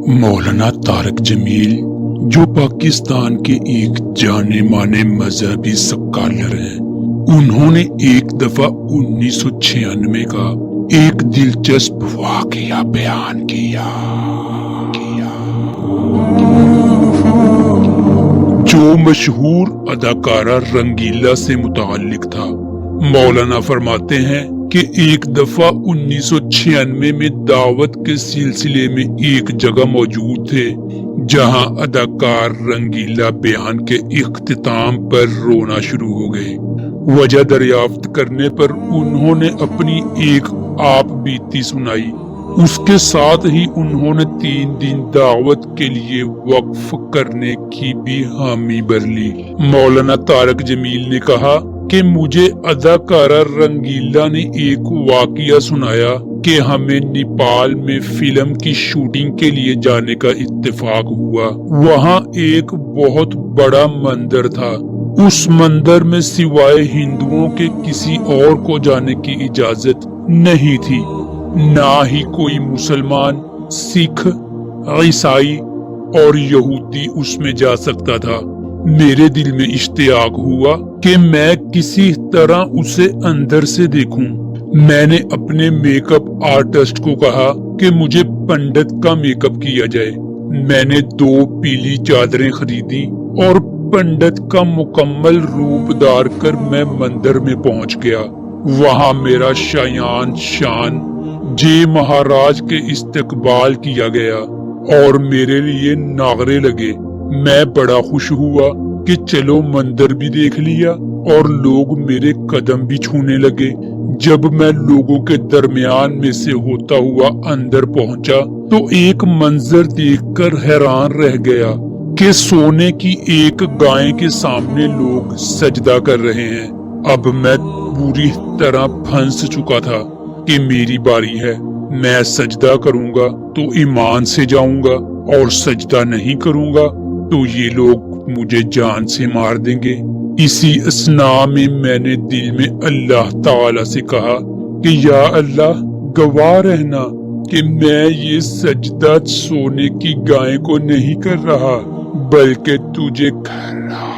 मौलाना तारक जमील जो पाकिस्तान के एक जाने माने मजहबी स्कॉलर हैं, उन्होंने एक दफा 1996 का एक दिलचस्प वाकया बयान किया जो मशहूर अदाकारा रंगीला से मुताल्लिक था। मौलाना फरमाते हैं कि एक दफा 1996 में दावत के सिलसिले में एक जगह मौजूद थे जहां अदाकार रंगीला बयान के इख्तिताम पर रोना शुरू हो गए। वजह दरियाफ्त करने पर उन्होंने अपनी एक आप बीती सुनाई। उसके साथ ही उन्होंने 3 दिन दावत के लिए वक्फ करने की भी हामी भर ली। मौलाना तारक जमील ने कहा कि मुझे अदाकारा रंगीला ने एक वाकया सुनाया कि हमें नेपाल में फिल्म की शूटिंग के लिए जाने का इत्तेफाक हुआ। वहाँ एक बहुत बड़ा मंदिर था। उस मंदिर में सिवाय हिंदुओं के किसी और को जाने की इजाजत नहीं थी, ना ही कोई मुसलमान, सिख, ईसाई और यहूदी उसमें जा सकता था। मेरे दिल में इश्तियाक हुआ कि मैं किसी तरह उसे अंदर से देखूं। मैंने अपने मेकअप आर्टिस्ट को कहा कि मुझे पंडित का मेकअप किया जाए। मैंने 2 पीली चादरें खरीदी और पंडित का मुकम्मल रूप धार कर मैं मंदिर में पहुंच गया। वहां मेरा शायान शान जे महाराज के इस्तकबाल किया गया और मेरे लिए नागरे लगे। मैं बड़ा खुश हुआ कि चलो मंदिर भी देख लिया और लोग मेरे कदम भी छूने लगे। जब मैं लोगों के दरमियान में से होता हुआ अंदर पहुंचा तो एक मंजर देखकर हैरान रह गया कि सोने की एक गाय के सामने लोग सजदा कर रहे हैं। अब मैं पूरी तरह फंस चुका था कि मेरी बारी है। मैं सजदा करूंगा तो ईमान से जाऊंगा और सजदा नहीं करूंगा तो ये लोग मुझे जान से मार देंगे। इसी असना में मैंने दिल में अल्लाह ताला से कहा कि या अल्लाह, गवाह रहना कि मैं ये सजदा सोने की गाय को नहीं कर रहा बल्कि तुझे कर रहा।